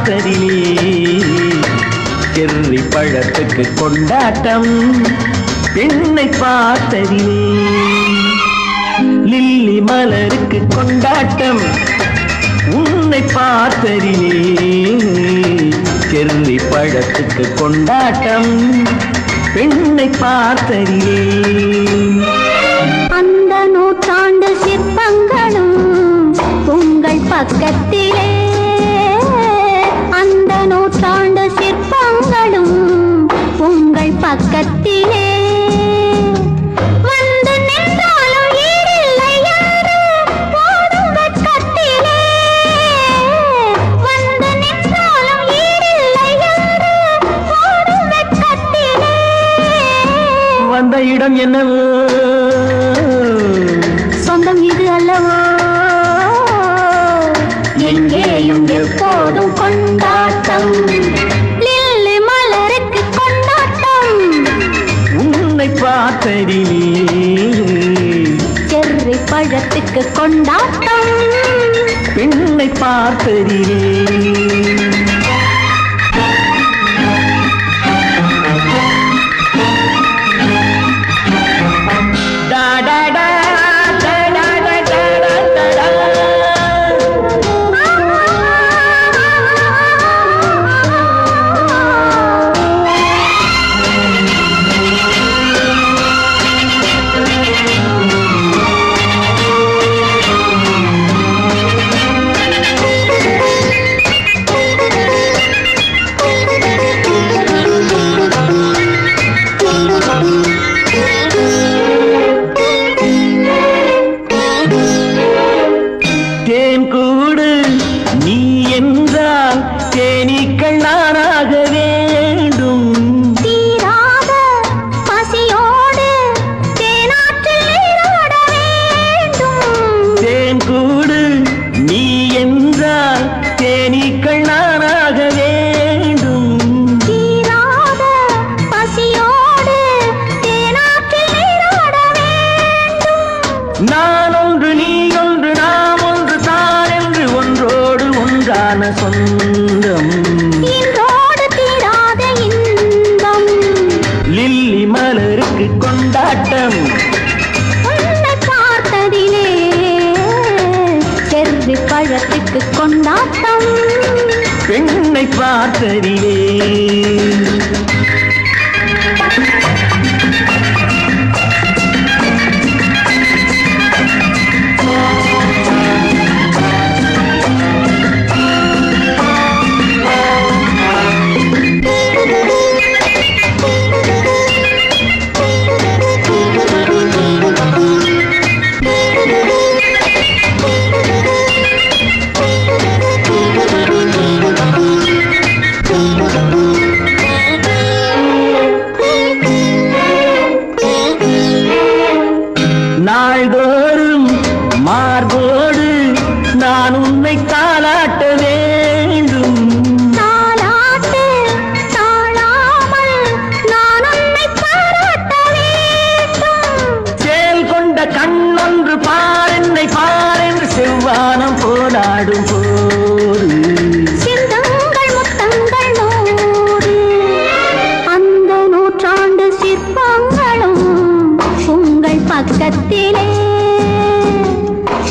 பார்த்ததிலே cherry பழத்துக்கு கொண்டாட்டம் பெண்ணை பார்த்ததிலே லில்லி மலருக்கு கொண்டாட்டம் உன்னை பார்த்ததிலே செர்ரி பழத்துக்கு கொண்டாட்டம் பெண்ணை பார்த்ததிலே அந்த நூற்றாண்டு சிற்பங்களும் உங்கள் பக்கத்திலே அந்த நூற்றாண்டு சிற்பங்களும் உங்கள் பக்கத்திலே வந்து நின்றாலும் ஈடில்லை யாரு போடும் வெட்கத்திலே வந்து நின்றாலும் ஈடில்லை யாரு போடும் வெட்கத்திலே வந்த இடம் என்னவோ சொந்தம் இது அல்லவோ எங்கேயும் எப்போதும் கொண்டாட்டம் லில்லி மலருக்கு கொண்டாட்டம் உன்னை பார்த்ததிலே செர்ரி பழத்துக்கு கொண்டாட்டம் பெண்ணை பார்த்ததிலே நான் ஒன்று நீ ஒன்று நாம் ஒன்று தான் என்று ஒன்றோடு ஒன்றான சொந்தம் இன்றோடு தீராத இன்பம் லில்லி மலருக்கு கொண்டாட்டம் உன்னை பார்த்ததிலே செர்ரி பழத்துக்கு கொண்டாட்டம் பெண்ணை பார்த்ததிலே நாள்தோறும் மார்போடு நான் உன்னை தாலாட்ட வேண்டும் தாலாட்டு தாழாமல் நான் உன்னை பாராட்ட வேண்டும் சேல் கொண்ட கண்ணொன்று பாரென்னை பாரென்று செவ்வானம் போராடும் போது சிந்தங்கள் முத்தங்கள் நூறு அந்த நூற்றாண்டு சிற்பங்களும் உங்கள் பக்கத்திலே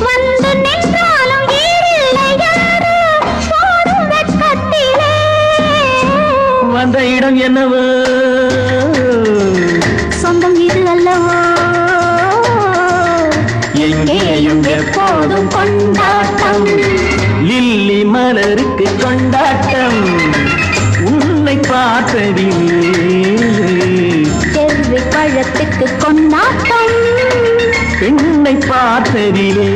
வந்து நின்றாலும் ஈடில்லை யாரு போடும் வெட்கத்திலே வந்த இடம் என்னவோ சொந்தம் இது அல்லவோ எங்கேயும் எப்போதும் கொண்டாட்டம் லில்லி மலருக்கு கொண்டாட்டம் உன்னை பார்த்ததிலே செர்ரி பழத்துக்கு கொண்டாட்டம் பெண்ணை பார்த்ததிலே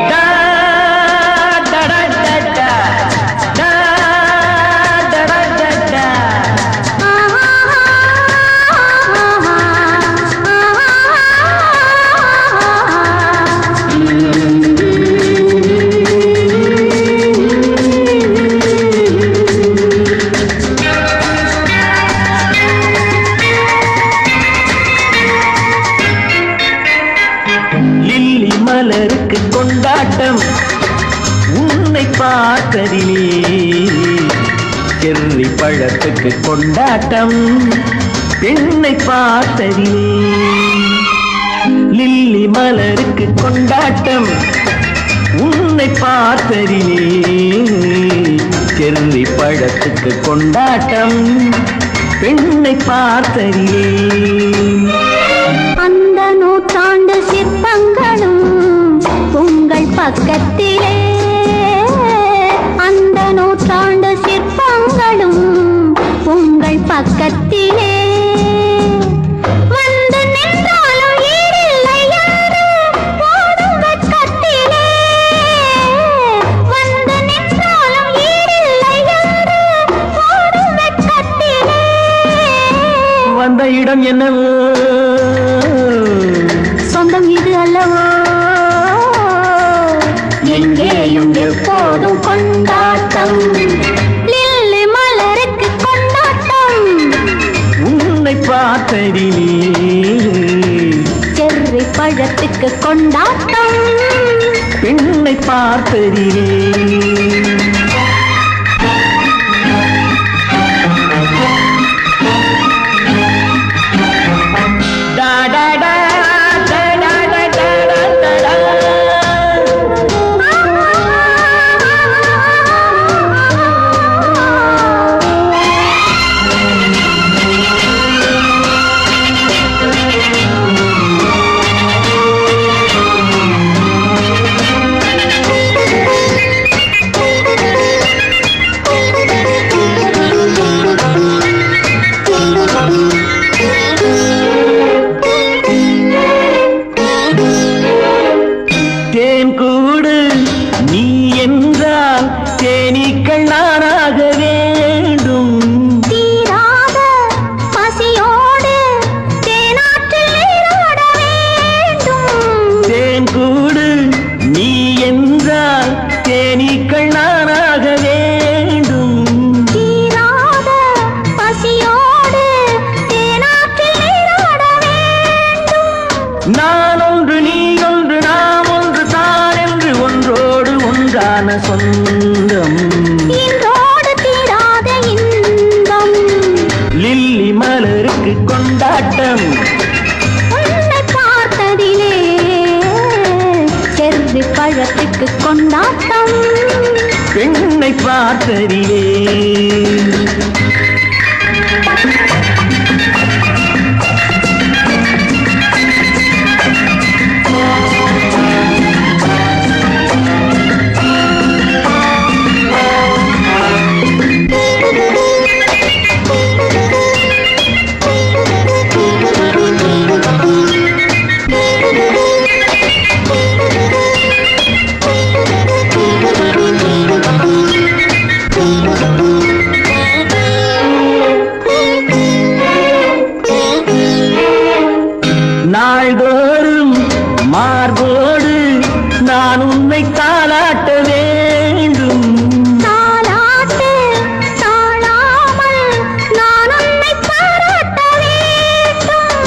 da da da பார்த்ததிலே செர்ரி பழத்துக்கு கொண்டாட்டம் பெண்ணை பார்த்ததிலே லில்லி மலருக்கு கொண்டாட்டம் உன்னை பார்த்ததிலே செர்ரி பழத்துக்கு கொண்டாட்டம் பெண்ணை பார்த்ததிலே அந்த நூற்றாண்டு சிற்பங்களும் உங்கள் பக்கத்திலே அந்த நூற்றாண்டு சிற்பங்களும் உங்கள் பக்கத்திலே வந்து நின்றாலும் ஈடில்லை யாரு ஓடும் வெட்கத்திலே வந்து நின்றாலும் ஈடில்லை யாரு ஓடும் வெட்கத்திலே வந்த இடம் என்னவோ சொந்தம் இது அல்லவோ எங்கேயும் எப்போதும் கொண்டாட்டம் லில்லி மலருக்கு கொண்டாட்டம் உன்னை பார்த்ததிலே செர்ரி பழத்துக்கு கொண்டாட்டம் பெண்ணை பார்த்ததிலே தேனீக்கள் நானாக வேண்டும் தீராத பசியோடு தேனாற்றில் நீராட வேண்டும் தேன் கூடு நீ என்றால் தேனீக்கள் நானாக வேண்டும் தீராத பசியோடு தேனாற்றில் நீராட வேண்டும் நான் ஒன்று நீ ஒன்று நாம் ஒன்று தான் என்று ஒன்றோடு ஒன்றான சொந்தம் இன்றோடு தீராத இன்பம் லில்லி மலருக்கு கொண்டாட்டம் உன்னை பார்த்ததிலே செர்ரி பழத்துக்கு கொண்டாட்டம் பெண்ணை பார்த்ததிலே நாள்தோறும் மார்போடு நான் உன்னை தாளாட்ட வேண்டும் தாலாட்டு தாழாமல் நான் உன்னை பாராட்ட வேண்டும்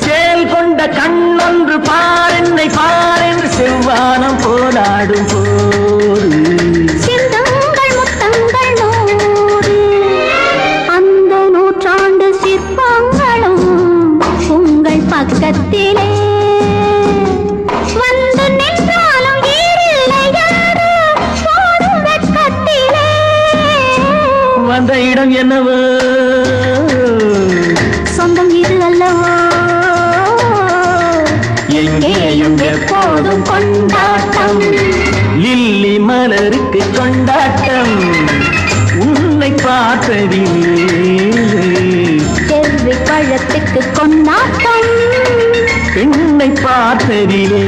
சேல் கொண்ட கண்ணொன்று பாரென்னை பாரென்று செவ்வானம் போராடும் போது சிந்தங்கள் முத்தங்கள் நூறு அந்த நூற்றாண்டு சிற்பங்களும் உங்கள் பக்கத்திலே வந்து நின்றாலும் ஈடில்லை யாரு ஓடும் வெட்கத்திலே வந்த இடம் என்னவோ சொந்தம் இது அல்லவோ எங்கேயும் எப்போதும் கொண்டாட்டம் லில்லி மலருக்கு கொண்டாட்டம் உன்னை பார்த்ததிலே செர்ரி பழத்துக்கு கொண்டாட்டம் பெண்ணை பார்த்ததிலே